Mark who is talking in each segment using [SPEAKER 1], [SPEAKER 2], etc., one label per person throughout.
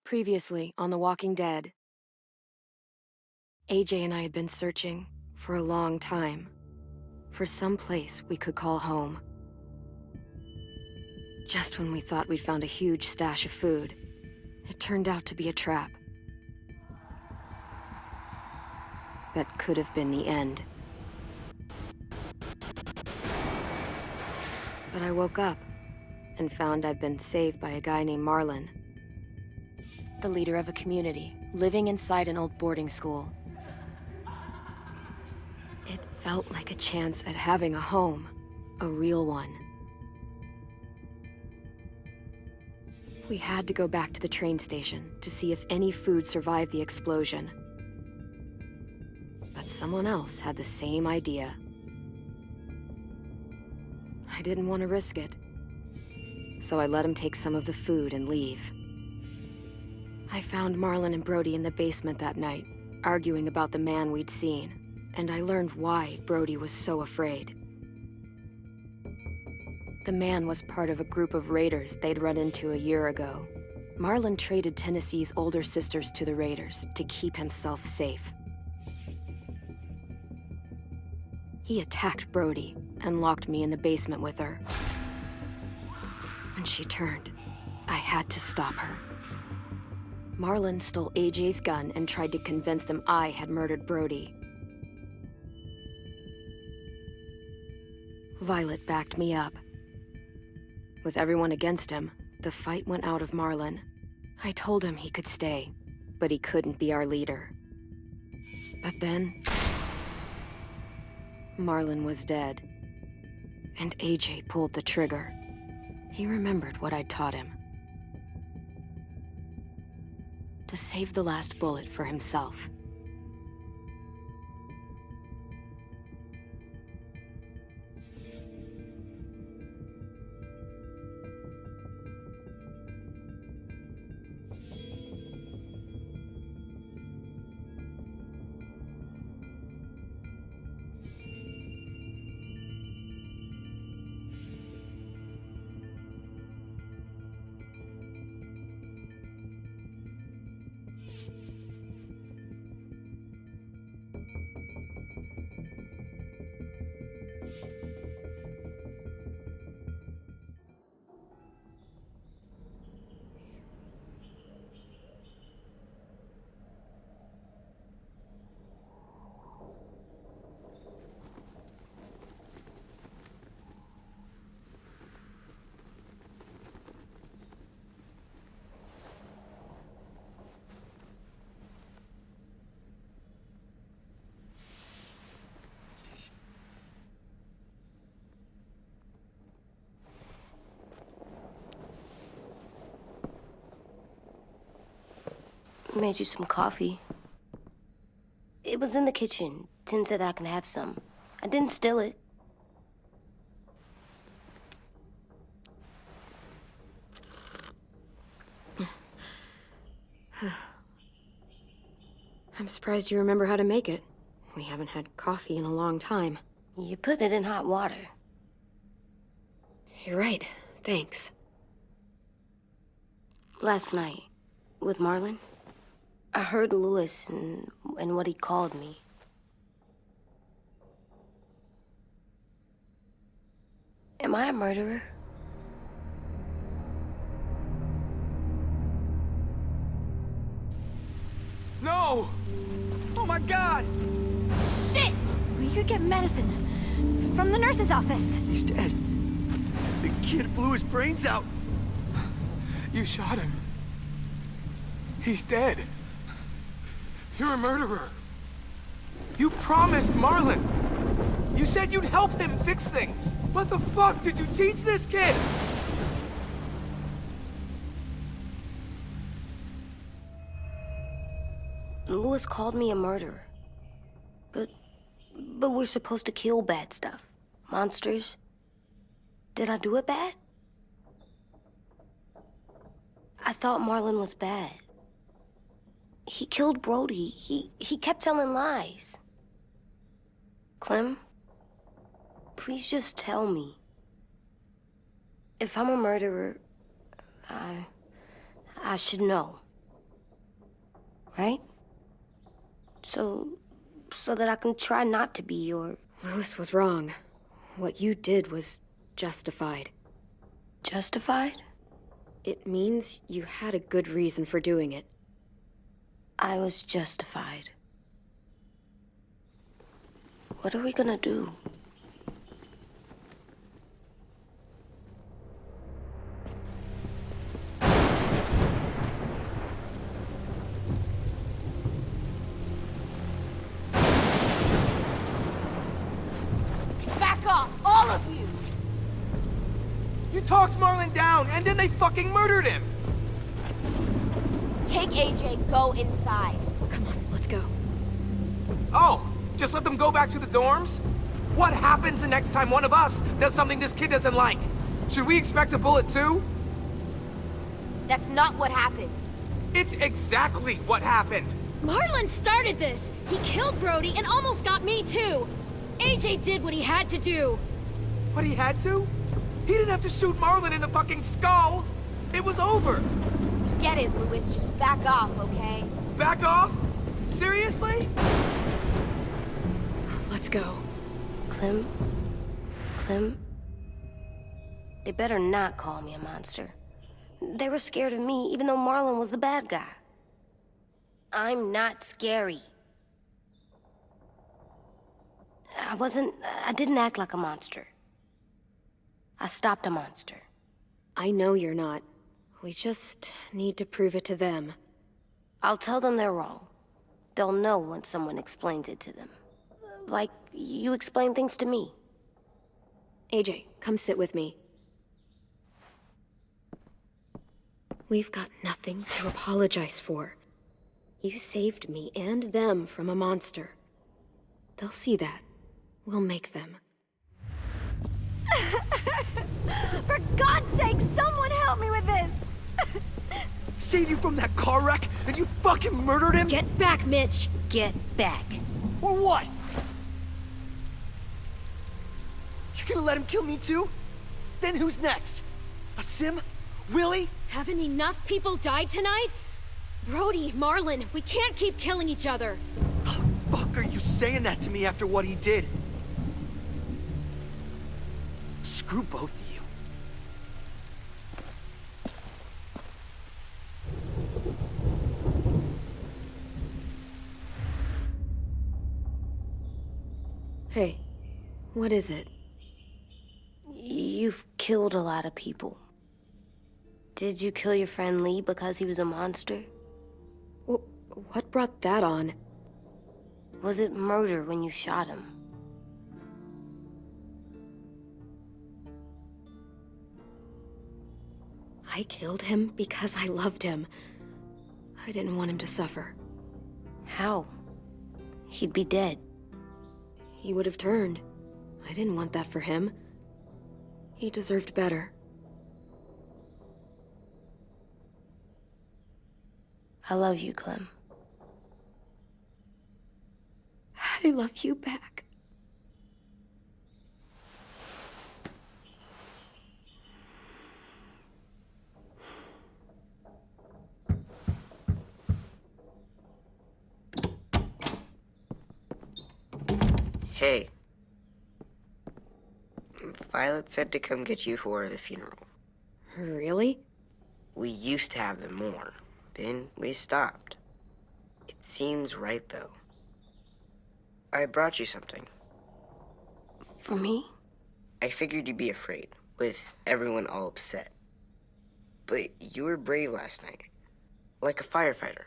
[SPEAKER 1] Previously on The Walking Dead, AJ and I had been searching for a long time for some place we could call home. Just when we thought we'd found a huge stash of food, it turned out to be a trap. That could have been the end. But I woke up and found I'd been saved by a guy named Marlon, the leader of a community living inside an old boarding school. It felt like a chance at having a home, a real one. We had to go back to the train station to see if any food survived the explosion. But someone else had the same idea. I didn't want to risk it, so I let him take some of the food and leave. I found Marlon and Brody in the basement that night, arguing about the man we'd seen, and I learned why Brody was so afraid. The man was part of a group of raiders they'd run into a year ago. Marlon traded Tennessee's older sisters to the raiders to keep himself safe. He attacked Brody and locked me in the basement with her. When she turned, I had to stop her. Marlon stole AJ's gun and tried to convince them I had murdered Brody. Violet backed me up. With everyone against him, the fight went out of Marlon. I told him he could stay, but he couldn't be our leader. But then, Marlon was dead, and AJ pulled the trigger. He remembered what I'd taught him. To save the last bullet for himself.
[SPEAKER 2] Made you some coffee. It was in the kitchen. Tin said that I can have some. I didn't steal it.
[SPEAKER 1] I'm surprised you remember how to make it. We haven't had coffee in a long time.
[SPEAKER 2] You put it in hot water.
[SPEAKER 1] You're right. Thanks.
[SPEAKER 2] Last night, with Marlon, I heard Lewis and what he called me. Am I a murderer?
[SPEAKER 3] No! Oh my God!
[SPEAKER 4] Shit! We could get medicine from the nurse's office.
[SPEAKER 3] He's dead. The kid blew his brains out. You shot him. He's dead. You're a murderer. You promised Marlon. You said you'd help him fix things. What the fuck did you teach this kid?
[SPEAKER 2] Lewis called me a murderer. But we're supposed to kill bad stuff. Monsters. Did I do it bad? I thought Marlon was bad. He killed Brody. He kept telling lies. Clem, please just tell me. If I'm a murderer, I should know. right? So that I can try not to be your...
[SPEAKER 1] Louis was wrong. What you did was justified.
[SPEAKER 2] Justified?
[SPEAKER 1] It means you had a good reason for doing it.
[SPEAKER 2] I was justified. What are we gonna do?
[SPEAKER 4] Back off, all of you!
[SPEAKER 3] You talked Marlon down, and then they fucking murdered him!
[SPEAKER 4] Take AJ, go inside.
[SPEAKER 1] Come on, let's go.
[SPEAKER 3] Oh, just let them go back to the dorms? What happens the next time one of us does something this kid doesn't like? Should we expect a bullet too?
[SPEAKER 4] That's not what happened.
[SPEAKER 3] It's exactly what happened!
[SPEAKER 5] Marlon started this! He killed Brody and almost got me too! AJ did what he had to do!
[SPEAKER 3] But he had to? He didn't have to shoot Marlon in the fucking skull! It was over!
[SPEAKER 4] Get it, Louis. Just back off, okay?
[SPEAKER 3] Back off? Seriously?
[SPEAKER 1] Let's go.
[SPEAKER 2] Clem? They better not call me a monster. They were scared of me, even though Marlon was the bad guy. I'm not scary. I didn't act like a monster. I stopped a monster.
[SPEAKER 1] I know you're not. We just need to prove it to them.
[SPEAKER 2] I'll tell them they're wrong. They'll know once someone explains it to them. Like you explain things to me.
[SPEAKER 1] AJ, come sit with me. We've got nothing to apologize for. You saved me and them from a monster. They'll see that. We'll make them.
[SPEAKER 4] For God's sake, someone help me with this!
[SPEAKER 3] Saved you from that car wreck, and you fucking murdered him?
[SPEAKER 5] Get back, Mitch!
[SPEAKER 2] Get back.
[SPEAKER 3] Or what? You gonna let him kill me too? Then who's next? A Sim? Willie?
[SPEAKER 5] Haven't enough people died tonight? Brody, Marlon, we can't keep killing each other.
[SPEAKER 3] Fuck are you saying that to me after what he did? Screw both of you.
[SPEAKER 1] Hey, what is it?
[SPEAKER 2] You've killed a lot of people. Did you kill your friend Lee because he was a monster?
[SPEAKER 1] What brought that on?
[SPEAKER 2] Was it murder when you shot him?
[SPEAKER 1] I killed him because I loved him. I didn't want him to suffer.
[SPEAKER 2] How? He'd be dead.
[SPEAKER 1] He would have turned. I didn't want that for him. He deserved better.
[SPEAKER 2] I love you, Clem.
[SPEAKER 1] I love you back.
[SPEAKER 6] Hey. Violet said to come get you for the funeral.
[SPEAKER 1] Really?
[SPEAKER 6] We used to have them more. Then we stopped. It seems right, though. I brought you something.
[SPEAKER 2] For me?
[SPEAKER 6] I figured you'd be afraid, with everyone all upset. But you were brave last night. Like a firefighter.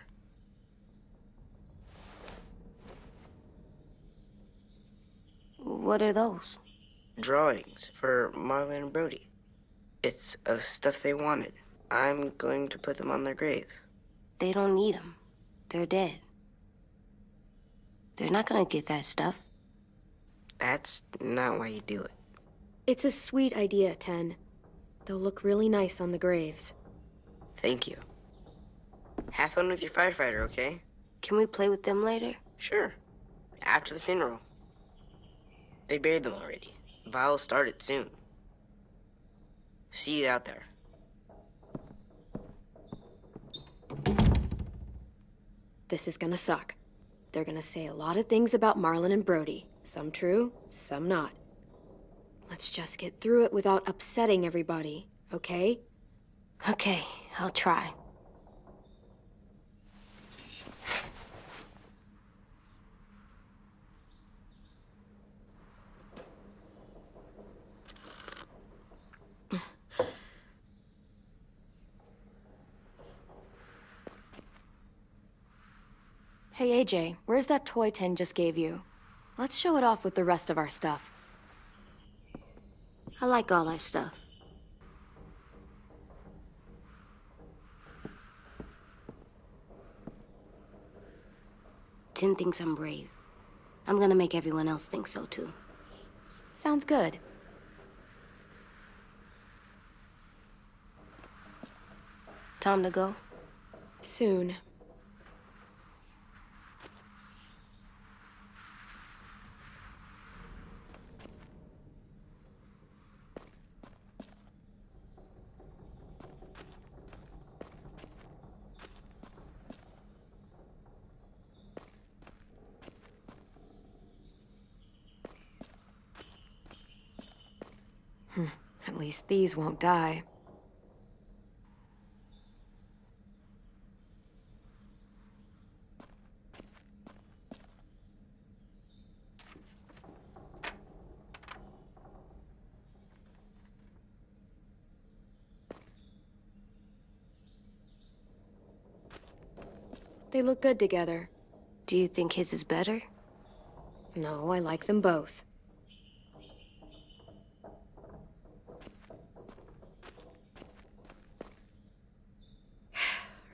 [SPEAKER 2] What are those?
[SPEAKER 6] Drawings for Marlon and Brody. It's of stuff they wanted. I'm going to put them on their graves.
[SPEAKER 2] They don't need them. They're dead. They're not gonna get that stuff.
[SPEAKER 6] That's not why you do it.
[SPEAKER 1] It's a sweet idea, Ten. They'll look really nice on the graves.
[SPEAKER 6] Thank you. Have fun with your firefighter, okay?
[SPEAKER 2] Can we play with them later?
[SPEAKER 6] Sure. After the funeral. They buried them already. Vile started soon. See you out there.
[SPEAKER 1] this is gonna suck. They're gonna say a lot of things about Marlon and Brody. Some true, some not. Let's just get through it without upsetting everybody, okay?
[SPEAKER 2] Okay, I'll try.
[SPEAKER 1] Hey AJ, where's that toy Tin just gave you? Let's show it off with the rest of our stuff.
[SPEAKER 2] I like all that stuff. Tin thinks I'm brave. I'm gonna make everyone else think so too.
[SPEAKER 1] Sounds good.
[SPEAKER 2] Time to go?
[SPEAKER 1] Soon. At least these won't die. They look good together.
[SPEAKER 2] Do you think his is better?
[SPEAKER 1] No, I like them both.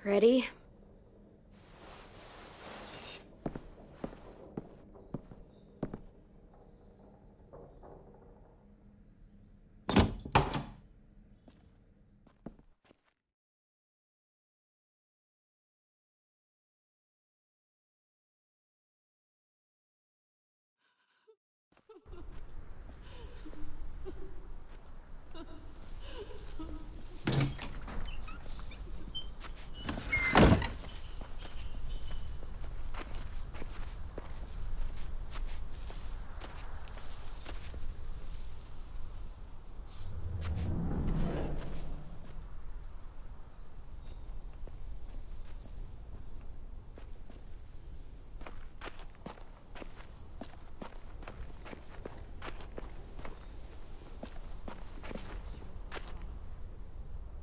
[SPEAKER 1] Ready?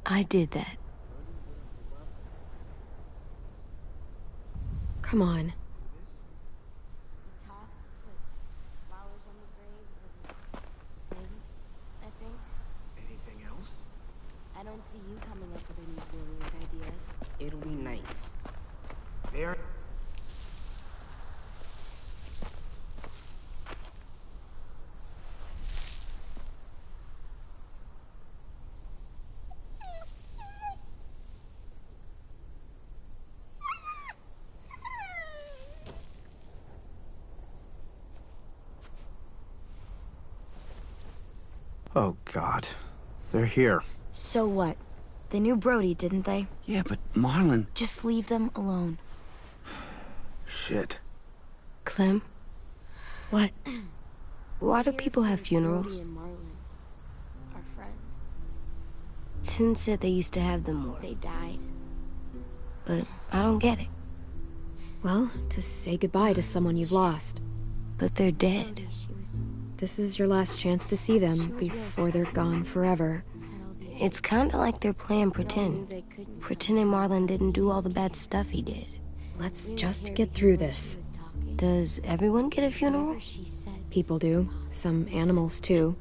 [SPEAKER 2] I did that.
[SPEAKER 1] Come on.
[SPEAKER 2] Talk, put flowers on the graves, and sing, I think.
[SPEAKER 3] Anything else?
[SPEAKER 2] I don't see you coming up with any brilliant ideas.
[SPEAKER 6] It'll be nice.
[SPEAKER 3] There. Oh, God. They're here.
[SPEAKER 4] So what? They knew Brody, didn't they?
[SPEAKER 3] Yeah, but Marlon...
[SPEAKER 4] Just leave them alone.
[SPEAKER 3] Shit.
[SPEAKER 2] Clem,
[SPEAKER 4] What?
[SPEAKER 2] why do people have
[SPEAKER 5] Brody
[SPEAKER 2] funerals?
[SPEAKER 5] and Marlon are friends.
[SPEAKER 2] Tin said they used to have them more,
[SPEAKER 5] They died.
[SPEAKER 2] but I don't get it.
[SPEAKER 1] Well, to say goodbye to someone you've lost.
[SPEAKER 2] But they're dead.
[SPEAKER 5] She was
[SPEAKER 1] This is your last chance to see them before they're gone forever.
[SPEAKER 5] had all these
[SPEAKER 2] It's kinda like they're playing
[SPEAKER 5] knew
[SPEAKER 2] pretend.
[SPEAKER 5] they couldn't.
[SPEAKER 2] Pretending Marlon didn't do all the bad stuff he did.
[SPEAKER 1] Let's
[SPEAKER 5] We were
[SPEAKER 1] just
[SPEAKER 5] here
[SPEAKER 1] get
[SPEAKER 5] to
[SPEAKER 1] through
[SPEAKER 5] hear what
[SPEAKER 1] this.
[SPEAKER 5] she was talking.
[SPEAKER 2] Does everyone get a funeral?
[SPEAKER 5] Whatever she said.
[SPEAKER 1] People do. Some animals, too.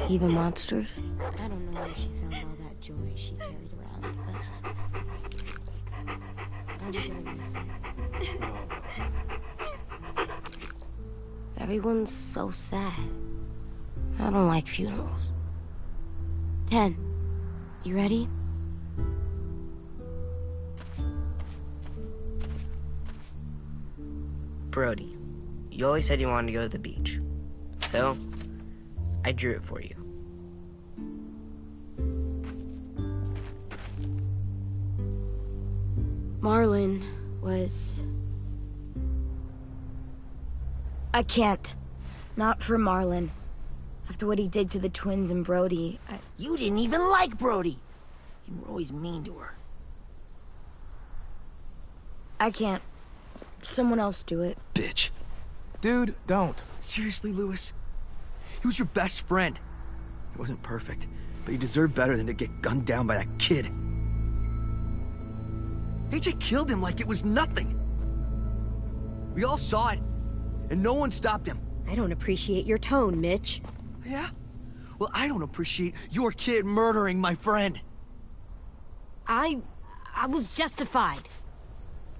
[SPEAKER 2] Even monsters?
[SPEAKER 5] I don't know where she found all that joy she carried around, but I'm gonna miss it.
[SPEAKER 2] Everyone's so sad. I don't like funerals.
[SPEAKER 4] 10. You ready?
[SPEAKER 6] Brody, you always said you wanted to go to the beach. So, I drew it for you.
[SPEAKER 2] Marlon
[SPEAKER 4] was... I can't. Not for Marlon. After what he did to the twins and Brody,
[SPEAKER 7] You didn't even like Brody. You were always mean to her.
[SPEAKER 4] I can't. Someone else do it.
[SPEAKER 8] Bitch.
[SPEAKER 3] Dude, don't.
[SPEAKER 8] Seriously, Lewis? He was your best friend. He wasn't perfect, but he deserved better than to get gunned down by that kid. AJ killed him like it was nothing. We all saw it, and no one stopped him.
[SPEAKER 1] I don't appreciate your tone, Mitch.
[SPEAKER 8] Yeah? Well, I don't appreciate your kid murdering my friend.
[SPEAKER 2] I was justified.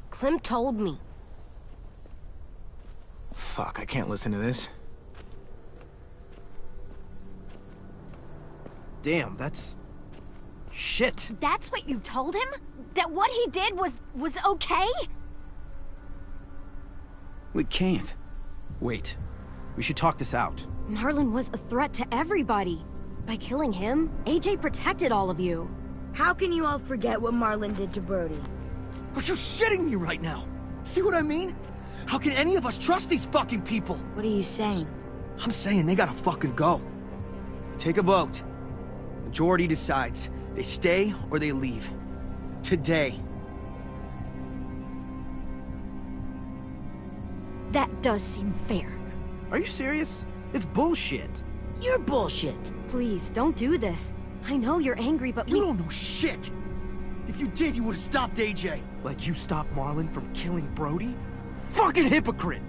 [SPEAKER 2] Clem told me.
[SPEAKER 3] Fuck, I can't listen to this.
[SPEAKER 8] Damn, that's... shit.
[SPEAKER 4] That's what you told him? That what he did was okay?
[SPEAKER 9] We can't. Wait. We should talk this out.
[SPEAKER 1] Marlon was a threat to everybody. By killing him, AJ protected all of you.
[SPEAKER 4] How can you all forget what Marlon did to Brody?
[SPEAKER 8] Are you shitting me right now? See what I mean? How can any of us trust these fucking people?
[SPEAKER 4] What are you saying?
[SPEAKER 8] I'm saying they gotta fucking go. Take a vote. Majority decides. They stay or they leave. Today.
[SPEAKER 4] That does seem fair.
[SPEAKER 9] Are you serious? It's bullshit.
[SPEAKER 2] You're bullshit.
[SPEAKER 1] Please, don't do this. I know you're angry, but
[SPEAKER 8] You don't know shit! If you did, you would've stopped AJ.
[SPEAKER 9] Like you stopped Marlon from killing Brody? Fucking hypocrite!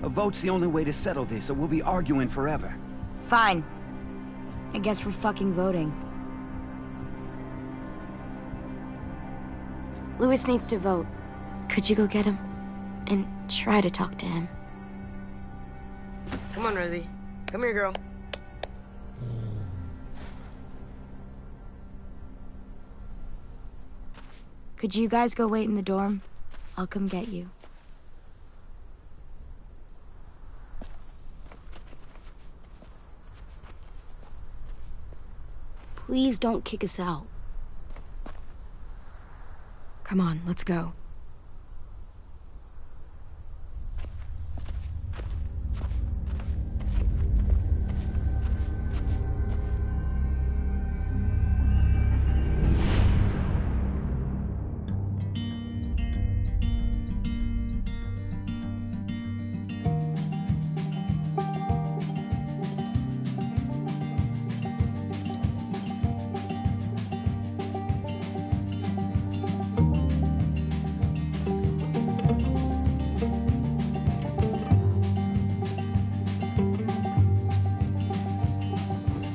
[SPEAKER 10] A vote's the only way to settle this, or we'll be arguing forever.
[SPEAKER 4] Fine. I guess we're fucking voting. Lewis needs to vote. Could you go get him? And try to talk to him.
[SPEAKER 6] Come on, Rosie. Come here, girl.
[SPEAKER 4] Could you guys go wait in the dorm? I'll come get you.
[SPEAKER 2] Please don't kick us out.
[SPEAKER 1] come on, let's go.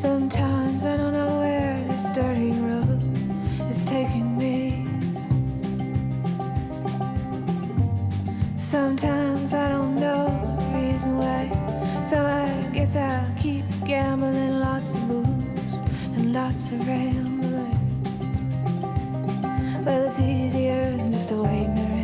[SPEAKER 11] Sometimes I don't know where this dirty road is taking me. Sometimes I don't know the reason why, so I guess I'll keep gambling, lots of moves and lots of rambling. Well, it's easier than just waiting around.